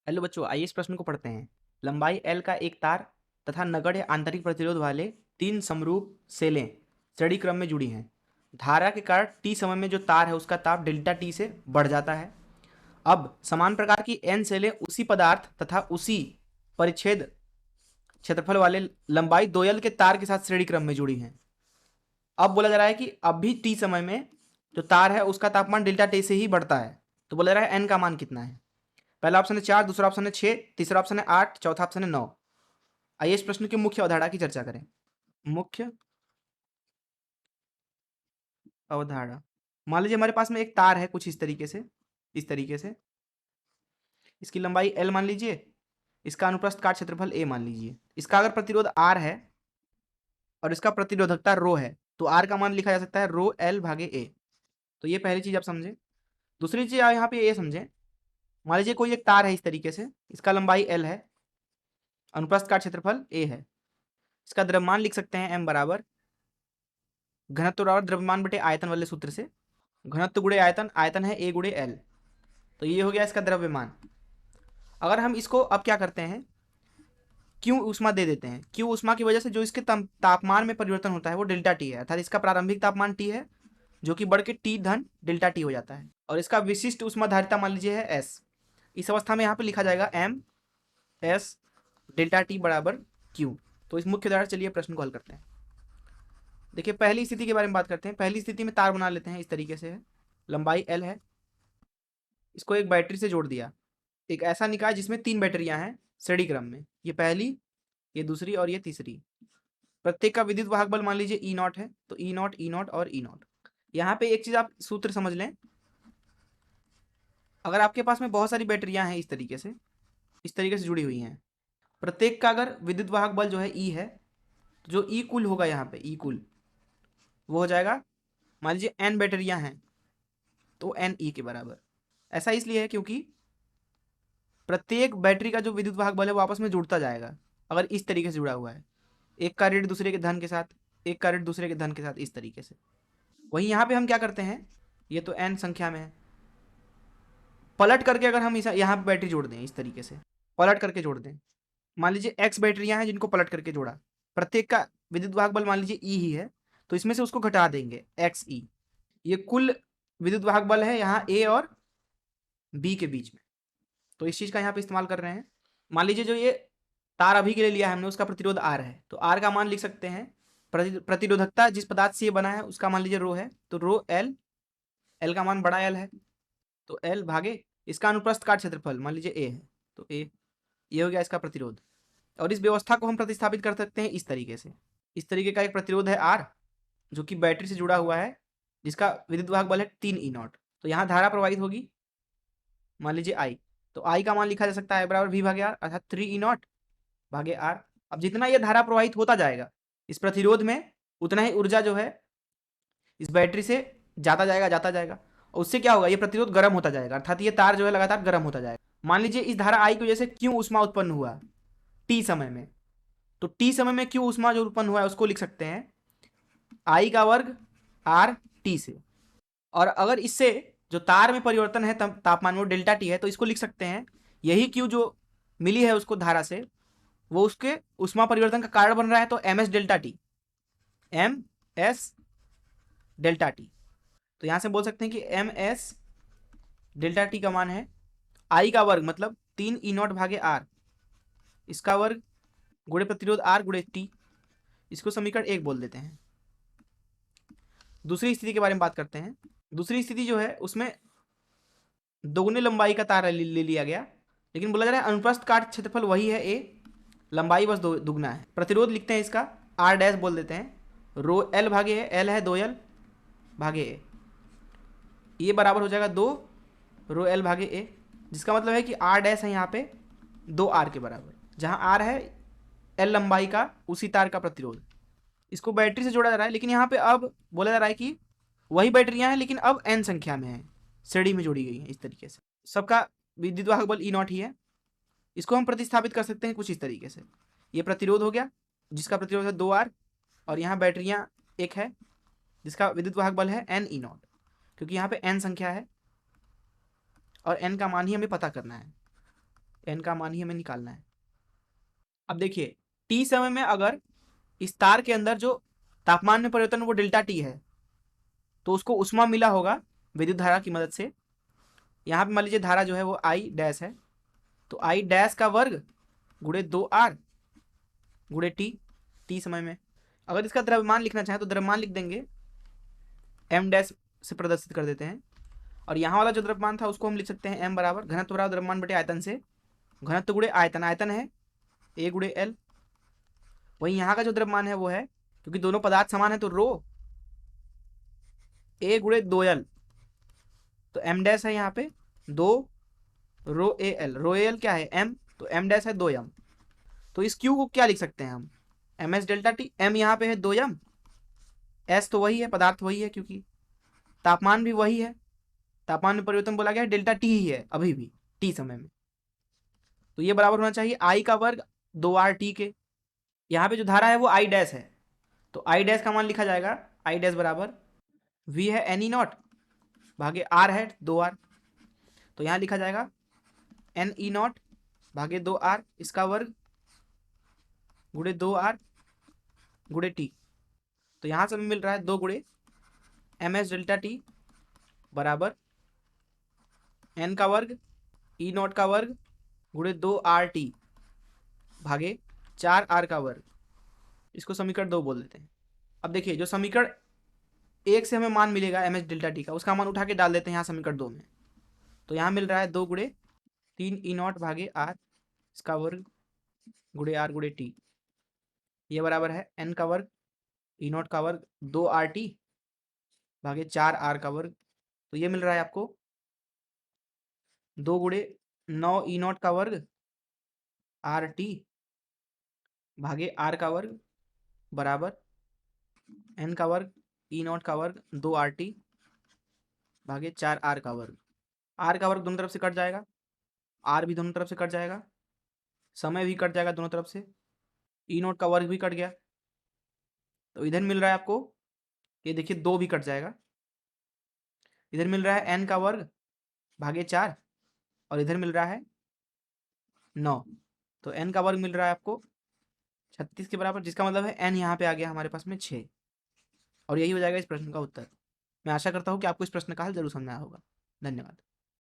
Hello बच्चों, आइए इस प्रश्न को पढ़ते हैं। लंबाई L का एक तार तथा नगण्य आंतरिक प्रतिरोध वाले 3 समरूप सेलें श्रेणी क्रम में जुड़ी हैं। धारा के कारण T समय में जो तार है उसका ताप डेल्टा T से बढ़ जाता है। अब समान प्रकार की N सेलें उसी पदार्थ तथा उसी परिच्छेद क्षेत्रफल वाले लंबाई 2L के तार के साथ श्रेणी क्रम में जुड़ी हैं। अब बोला जा रहा है कि अब भी T समय में जो तार है उसका तापमान डेल्टा T से ही बढ़ता है। तो बोला जा रहा है N का मान कितना है। पहला ऑप्शन है 4, दूसरा ऑप्शन है 6, तीसरा ऑप्शन है 8, चौथा ऑप्शन है 9। आइए इस प्रश्न की मुख्य अवधारणा की चर्चा करें। मुख्य अवधारणा, मान लीजिए हमारे पास में एक तार है कुछ इस तरीके से इसकी लंबाई L मान लीजिए, इसका अनुप्रस्थ काट क्षेत्रफल A मान लीजिए। इसका अगर प्रतिरोध R है और इसका प्रतिरोधकता रो है तो R का मान लिखा जा सकता है रो L भागे A। तो ये पहली चीज आप समझे। दूसरी चीज आप यहाँ पे ये समझे, मान लीजिए कोई एक तार है इस तरीके से, इसका लंबाई L है, अनुप्रस्थ काट क्षेत्रफल A है। इसका द्रव्यमान लिख सकते हैं m बराबर घनत्व बराबर द्रव्यमान बटे आयतन वाले सूत्र से, घनत्व गुणे आयतन, आयतन है A गुणे L। तो ये हो गया इसका द्रव्यमान। अगर हम इसको अब क्या करते हैं, क्यू ऊष्मा दे देते हैं। क्यू ऊष्मा की वजह से जो इसके तापमान में परिवर्तन होता है वो डेल्टा टी है, अर्थात इसका प्रारंभिक तापमान टी है जो कि बढ़ के टी धन डेल्टा टी हो जाता है, और इसका विशिष्ट ऊष्मा धारिता मान लीजिए है एस। इस अवस्था में यहाँ पे लिखा जाएगा एम एस डेल्टा टी बराबर क्यू। तो इस मुख्य द्वारा चलिए प्रश्न को हल करते हैं। देखिए पहली स्थिति के बारे में बात करते हैं। पहली स्थिति में तार बना लेते हैं, इस तरीके से है, लंबाई एल है, इसको एक बैटरी से जोड़ दिया। एक ऐसा निकाय जिसमें 3 बैटरियां हैं श्रेणी क्रम में, ये पहली, ये दूसरी और ये तीसरी। प्रत्येक का विद्युत वाहक बल मान लीजिए ई नॉट है, तो ई नॉट, ई नॉट और ई नॉट। यहाँ पे एक चीज आप सूत्र समझ लें, अगर आपके पास में बहुत सारी बैटरियां हैं इस तरीके से जुड़ी हुई हैं, प्रत्येक का अगर विद्युत वाहक बल जो है ई है, तो जो ई कुल होगा यहाँ पे, ई कुल वो हो जाएगा, मान लीजिए एन बैटरियां हैं तो एन ई के बराबर। ऐसा इसलिए है क्योंकि प्रत्येक बैटरी का जो विद्युत वाहक बल है वो आपस में जुड़ता जाएगा, अगर इस तरीके से जुड़ा हुआ है, एक का ऋण दूसरे के धन के साथ, एक का ऋण दूसरे के धन के साथ, इस तरीके से। वहीं यहाँ पे हम क्या करते हैं, ये तो एन संख्या में है, पलट करके अगर हम यहाँ पे बैटरी जोड़ दें, इस तरीके से पलट करके जोड़ दें, मान लीजिए एक्स बैटरियां हैं जिनको पलट करके जोड़ा, प्रत्येक का विद्युत वाहक बल मान लीजिए ई ही है, तो इसमें से उसको घटा देंगे एक्स ई, ये कुल विद्युत वाहक बल है यहाँ ए और बी के बीच में। तो इस चीज का यहाँ पे इस्तेमाल कर रहे हैं। मान लीजिए जो ये तार अभी के लिए लिया है हमने, उसका प्रतिरोध आर है, तो आर का मान लिख सकते हैं, प्रतिरोधकता जिस पदार्थ से ये बना है उसका मान लीजिए रो है, तो रो एल, एल का मान बड़ा एल है, तो एल भागे इसका अनुप्रस्थ काट क्षेत्रफल मान लीजिए ए है, तो ए, ये हो गया इसका प्रतिरोध। और इस व्यवस्था को हम प्रतिस्थापित कर सकते हैं इस तरीके से। इस तरीके का एक प्रतिरोध है आर जो कि बैटरी से जुड़ा हुआ है, जिसका विद्युत वाहक बल है 3 ई नॉट। तो यहाँ धारा प्रवाहित होगी मान लीजिए आई, तो आई का मान लिखा जा सकता है बराबर वी भागे आर, अर्थात 3 ई नॉट भागे आर। अब जितना ये धारा प्रवाहित होता जाएगा इस प्रतिरोध में, उतना ही ऊर्जा जो है इस बैटरी से जाता जाएगा, और उससे क्या होगा, ये प्रतिरोध गर्म होता जाएगा, अर्थात ये तार जो है लगातार गर्म होता जाएगा। मान लीजिए इस धारा आई की वजह से क्यों ऊष्मा उत्पन्न हुआ टी समय में, तो टी समय में क्यों ऊष्मा जो उत्पन्न हुआ है उसको लिख सकते हैं आई का वर्ग आर टी से। और अगर इससे जो तार में परिवर्तन है तापमान में, वो डेल्टा टी है, तो इसको लिख सकते हैं यही क्यू जो मिली है उसको धारा से, वो उसके ऊष्मा परिवर्तन का कारण बन रहा है, तो M S delta T, M S delta T. तो यहां से बोल सकते हैं कि एम एस डेल्टा टी का मान है आई का वर्ग मतलब 3 ई नॉट भागे आर, इसका वर्ग गुणे प्रतिरोध आर गुणे टी, इसको समीकरण 1 बोल देते हैं। दूसरी स्थिति के बारे में बात करते हैं। दूसरी स्थिति जो है उसमें दोगुनी लंबाई का तार ले लिया गया, लेकिन बोला जा रहा है अनुप्रस्थ काट क्षेत्रफल वही है ए, लंबाई बस दुगना है। प्रतिरोध लिखते हैं इसका आर डैश बोल देते हैं, रो एल भागे है, एल है 2 एल भागे ए, ये बराबर हो जाएगा 2 रो एल भागे ए, जिसका मतलब है कि आर डैश है यहाँ पे 2 आर के बराबर, जहाँ आर है एल लंबाई का उसी तार का प्रतिरोध। इसको बैटरी से जोड़ा जा रहा है, लेकिन यहाँ पे अब बोला जा रहा है कि वही बैटरियां हैं लेकिन अब एन संख्या में है, श्रेणी में जोड़ी गई है इस तरीके से, सबका विद्युत वाहक बल ई नॉट ही है। इसको हम प्रतिस्थापित कर सकते हैं कुछ इस तरीके से, ये प्रतिरोध हो गया जिसका प्रतिरोध है 2 आर, और यहाँ बैटरियां एक है जिसका विद्युत वाहक बल है एन ई नॉट, क्योंकि यहाँ पे एन संख्या है और एन का मान ही हमें पता करना है। एन का मान ही हमें निकालना है। अब देखिए टी समय में अगर इस तार के अंदर जो तापमान में परिवर्तन वो डेल्टा टी है, तो उसको उष्मा मिला होगा विद्युत धारा की मदद से। यहाँ पे मान लीजिए धारा जो है वो आई डैश है, तो आई डैश का वर्ग गुणे 2r गुणे टी समय में। अगर इसका द्रव्यमान लिखना चाहें तो द्रव्यमान लिख देंगे, m डैश से प्रदर्शित कर देते हैं। और यहाँ वाला जो द्रव्यमान था उसको हम लिख सकते हैं m बराबर घनत्व बराबर द्रव्यमान बटे आयतन से, घनत्व गुणे आयतन, आयतन है a गुणे l। वहीं यहाँ का जो द्रव्यमान है वो है, क्योंकि दोनों पदार्थ समान है तो रो a गुणे 2l, तो m डैश है यहाँ पे 2 रो A L, row A L क्या है m, तो m डैश है 2m। तो इस q को क्या लिख सकते हैं हम, ms डेल्टा टी। m यहाँ पे है 2m, s तो वही है, पदार्थ वही है, क्योंकि तापमान भी वही है, तापमान में परिवर्तन बोला गया है, डेल्टा टी ही है अभी भी टी समय में। तो ये बराबर होना चाहिए आई का वर्ग 2r टी के। यहाँ पे जो धारा है वो आई डैश है, तो आई डैश का मान लिखा जाएगा, आई डैश बराबर v है एन ई नॉट भागे r है 2r, तो यहाँ लिखा जाएगा एन ई नॉट भागे 2r इसका वर्ग गुणे 2r गुणे टी। तो यहाँ से हमें मिल रहा है 2 गुणे ms डेल्टा टी बराबर n का वर्ग ई नॉट का वर्ग गुणे 2r टी भागे 4r का वर्ग। इसको समीकरण 2 बोल देते हैं। अब देखिए जो समीकरण 1 से हमें मान मिलेगा ms डेल्टा टी का, उसका मान उठा के डाल देते हैं यहाँ समीकरण 2 में। तो यहाँ मिल रहा है 2 गुणे 3 ई नॉट भागे r इसका वर्ग गुणे r गुणे टी, ये बराबर है n का वर्ग ई नॉट का वर्ग 2r टी भागे 4r का वर्ग। तो ये मिल रहा है आपको 2 गुणे 9 ई नॉट का वर्ग आर टी भागे r का वर्ग बराबर n का वर्ग ई नॉट का वर्ग 2r टी भागे 4r का वर्ग। r का वर्ग दोनों तरफ से कट जाएगा, r भी दोनों तरफ से कट जाएगा, समय भी कट जाएगा दोनों तरफ से, ई नॉट का वर्ग भी कट गया। तो इधर मिल रहा है आपको, ये देखिए 2 भी कट जाएगा, इधर मिल रहा है n का वर्ग भागे 4 और इधर मिल रहा है 9, तो n का वर्ग मिल रहा है आपको 36 के बराबर, जिसका मतलब है n यहाँ पे आ गया हमारे पास में 6। और यही हो जाएगा इस प्रश्न का उत्तर। मैं आशा करता हूँ कि आपको इस प्रश्न का हल जरूर समझ में आया होगा। धन्यवाद।